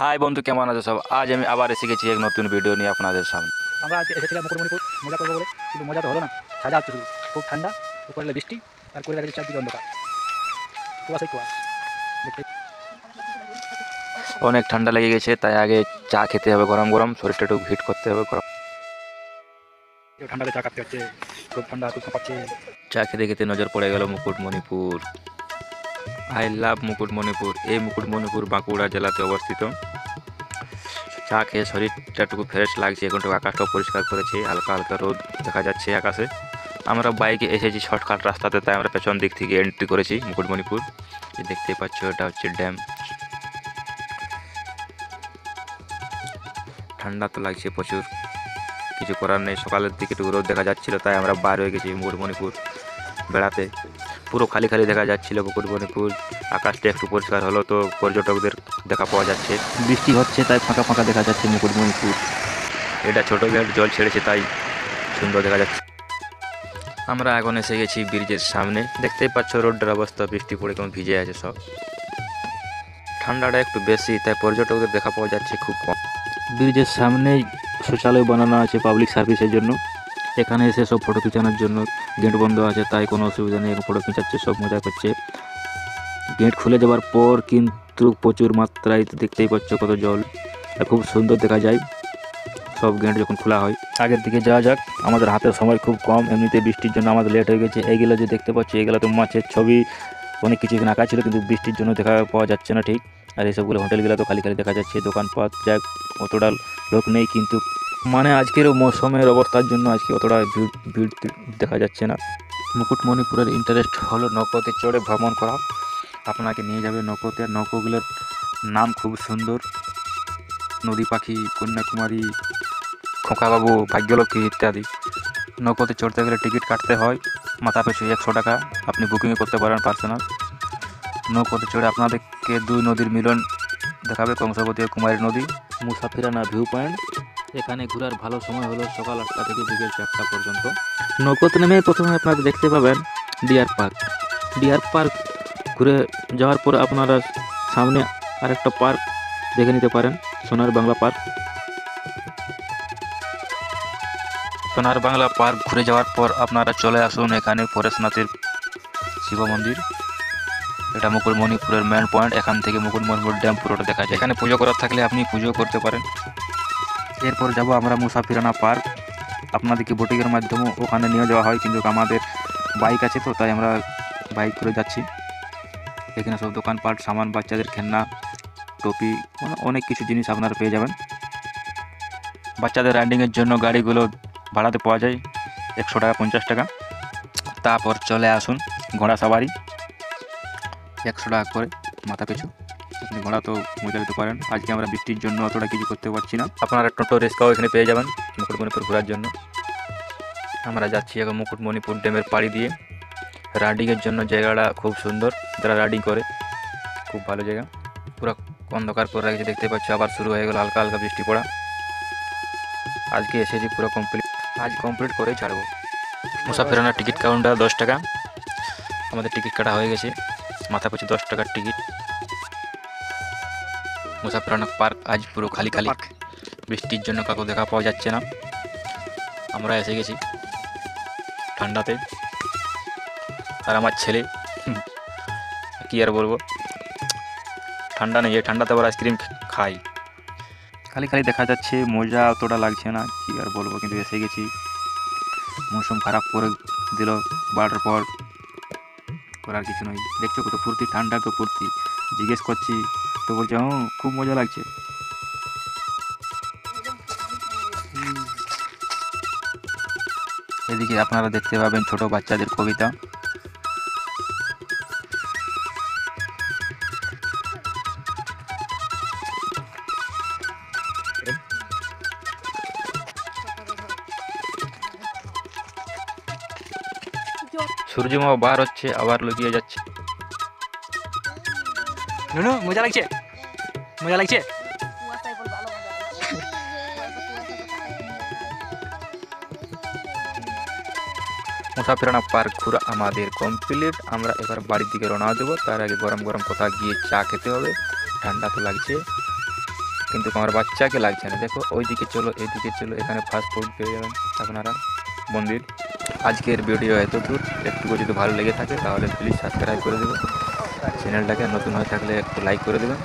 High বন্ধু, কেমন আছো সব? আজ আমি আবার এসে গেছি এক নতুন ভিডিও নিয়ে আপনাদের সামনে। আমরা আজকে এসেছিলাম মুকুটমণিপুর মজা করবো বলে, কিন্তু মজা তো হলো না। সাজা হচ্ছে শুধু, খুব ঠান্ডা, উপরে বৃষ্টি, আর করে রাখছে চারদিকে অন্ধকার, কুয়াশাই কুয়াশ দেখতে। অনেক ঠান্ডা লেগে গেছে, তাই আগে চা খেতে হবে গরম গরম, শরীরটা একটু হিট করতে হবে গরম। ঠান্ডাতে চা কাটতে হচ্ছে, খুব ঠান্ডা, খুব কাঁপাচ্ছে। চা খেতে খেতে নজর পড়ে গেল মুকুটমণিপুর। I love Mukutmanipur. এই মুকুটমণিপুর বাঁকুড়া জেলাতে অবস্থিত। চা খেয়ে শরীরটা একটু ফ্রেশ লাগছে, এখন একটু আকাশটাও পরিষ্কার করেছে, হালকা হালকা রোদ দেখা যাচ্ছে আকাশে। আমরা বাইকে এসেছি শর্টকাট রাস্তাতে, তাই আমরা পেছন দিক থেকে এন্ট্রি করেছি মুকুটমণিপুর। দেখতেই পাচ্ছ, এটা হচ্ছে ড্যাম। ঠান্ডা তো লাগছে প্রচুর, কিছু করার নেই। সকালের দিকে একটু রোদ দেখা যাচ্ছিল, তাই আমরা বার হয়ে গেছি মুকুটমণিপুর বেড়াতে। পুরো খালি খালি দেখা যাচ্ছিল মুকুটমণিপুর। আকাশটা একটু পরিষ্কার হলো তো পর্যটকদের দেখা পাওয়া যাচ্ছে। বৃষ্টি হচ্ছে তাই ফাঁকা ফাঁকা দেখা যাচ্ছে মুকুটমণিপুর। এটা ছোট গেট, জল ছেড়েছে তাই সুন্দর দেখা যাচ্ছে। আমরা এখন এসে গেছি ব্রিজের সামনে। দেখতেই পাচ্ছ রোডটার অবস্থা, বৃষ্টি পড়ে কেমন ভিজে আছে সব। ঠান্ডাটা একটু বেশি, তাই পর্যটকদের দেখা পাওয়া যাচ্ছে খুব কম। ব্রিজের সামনেই শৌচালয় বানানো আছে পাবলিক সার্ভিসের জন্য। এখানে এসে সব ফটো খিচানোর জন্য। গেট বন্ধ আছে তাই কোনো অসুবিধা নেই, ফটো খিচাচ্ছে, সব মজা করছে। গেট খুলে যাওয়ার পর কিন্তু প্রচুর মাত্রায় দেখতেই পাচ্ছ কত জল, আর খুব সুন্দর দেখা যায় সব গেট যখন খোলা হয়। আগের দিকে যাওয়া যাক, আমাদের হাতে সময় খুব কম, এমনিতে বৃষ্টির জন্য আমাদের লেট হয়ে গেছে। এইগুলো যে দেখতে পাচ্ছি, এগুলো তো মাছের ছবি, অনেক কিছু এখানে আঁকা ছিল, কিন্তু বৃষ্টির জন্য দেখা পাওয়া যাচ্ছে না ঠিক। আর এইসবগুলো হোটেলগুলো তো খালি খালি দেখা যাচ্ছে, দোকানপাট যাক অতটা লোক নেই, কিন্তু মানে আজকের মৌসুমের অবস্থার জন্য আজকে অতটা ভিড় দেখা যাচ্ছে না। মুকুটমণিপুরের ইন্টারেস্ট হলো নৌকোতে চড়ে ভ্রমণ করা। আপনাকে নিয়ে যাবে নৌকোতে। নৌকোগুলোর নাম খুব সুন্দর, নদী পাখি, কন্যাকুমারী, খোকাবাবু, ভাগ্যলক্ষ্মী ইত্যাদি। নৌকোতে চড়তে গেলে টিকিট কাটতে হয়, মাথা পিছু 100 টাকা। আপনি বুকিংও করতে পারেন পার্সোনাল। নৌকোতে চড়ে আপনাদেরকে দুই নদীর মিলন দেখাবে, কংসবতী ও কুমারী নদী। মুসাফিরানা ভিউ পয়েন্ট, এখানে ঘোরার ভালো সময় হলো সকাল 8টা থেকে বিকেল 4টা পর্যন্ত। নৌকোতে নেমে প্রথমে আপনারা দেখতে পাবেন ডিয়ার পার্ক। ডিয়ার পার্ক ঘুরে যাওয়ার পর আপনারা সামনে আরেকটা পার্ক দেখে নিতে পারেন, সোনার বাংলা পার্ক। সোনার বাংলা পার্ক ঘুরে যাওয়ার পর আপনারা চলে আসুন এখানে পরেশনাথের শিব মন্দির। এটা মুকুটমণিপুরের মেন পয়েন্ট। এখান থেকে মুকুটমণিপুর ড্যাম পুরোটা দেখা যায়। এখানে পুজো করার থাকলে আপনি পুজো করতে পারেন। এরপর যাব আমরা মুসাফিরানা পার্ক। আপনাদেরকে বোটিংয়ের মাধ্যমে ওখানে নিয়ে যাওয়া হয়, কিন্তু আমাদের বাইক আছে তো তাই আমরা বাইক করে যাচ্ছি। এখানে সব দোকানপাট, সামান, বাচ্চাদের খেলনা, টপি, মানে অনেক কিছু জিনিস আপনারা পেয়ে যাবেন। বাচ্চাদের রাইডিংয়ের জন্য গাড়িগুলো ভাড়াতে পাওয়া যায় 100 টাকা, 50 টাকা। তারপর চলে আসুন ঘোড়া সাবারি, 100 টাকা করে মাথা পিছু। আপনি ঘোড়া তো মজা নিতে পারেন। আজকে আমরা বৃষ্টির জন্য অতটা কিছু করতে পারছি না। আপনারা টোটো রিক্সাও এখানে পেয়ে যাবেন মুকুটমণিপুর ঘোরার জন্য। আমরা যাচ্ছি এখন মুকুটমণিপুর ড্যামের পাড়ি দিয়ে। রাইডিংয়ের জন্য জায়গাটা খুব সুন্দর, যারা রাইডিং করে খুব ভালো জায়গা। পুরো অন্ধকার করে রেখেছে দেখতে পাচ্ছি, আবার শুরু হয়ে গেল হালকা হালকা বৃষ্টি পড়া। আজকে এসেছি পুরো কমপ্লিট, আজ কমপ্লিট করেই ছাড়বো। মুসাফিরানার টিকিট কাউন্টার 10 টাকা। আমাদের টিকিট কাটা হয়ে গেছে, মাথা পিছু 10 টাকার টিকিট। মুসাফিরানা পার্ক আজ পুরো খালি খালি, বৃষ্টির জন্য কাউকে দেখা পাওয়া যাচ্ছে না। আমরা এসে গেছি ঠান্ডাতে, আর আমার ছেলে কি আর বলবো, ঠান্ডা নেই, ঠান্ডাতে আবার আইসক্রিম খাই। খালি খালি দেখা যাচ্ছে, মজা অতটা লাগছে না, কি আর বলবো, কিন্তু এসে গেছি। মৌসুম খারাপ করে দিল 12টার পর, করার কিছু নয়। দেখছো কত ফুর্তি, ঠান্ডা তো ফুর্তি। জিজ্ঞেস করছি তো বলছে খুব মজা লাগছে। এদিকে আপনারা দেখতে পাবেন ছোট বাচ্চাদের কবিতা। সূর্যমামা বার হচ্ছে, আবার লুকিয়ে যাচ্ছে। নুনু, মজা লাগছে, মজা লাগছে। মুসাফিরানা পার্ক ঘোরা আমাদের কমপ্লিট। আমরা এবার বাড়ির দিকে রওনা দেবো। তার আগে গরম গরম কোথাও গিয়ে চা খেতে হবে, ঠান্ডা তো লাগছে। কিন্তু আমার বাচ্চাকে লাগছে না। দেখো ওইদিকে চলো, এইদিকে চলো, এখানে ফাস্ট ফুড পেয়ে যাবেন আপনারা মন্দির। আজকের ভিডিও এত দূর, একটু যদি ভালো লেগে থাকে তাহলে প্লিজ সাবস্ক্রাইব করে দেবেন চ্যানেলটাকে, নতুন হয়ে থাকলে একটু লাইক করে দেবেন।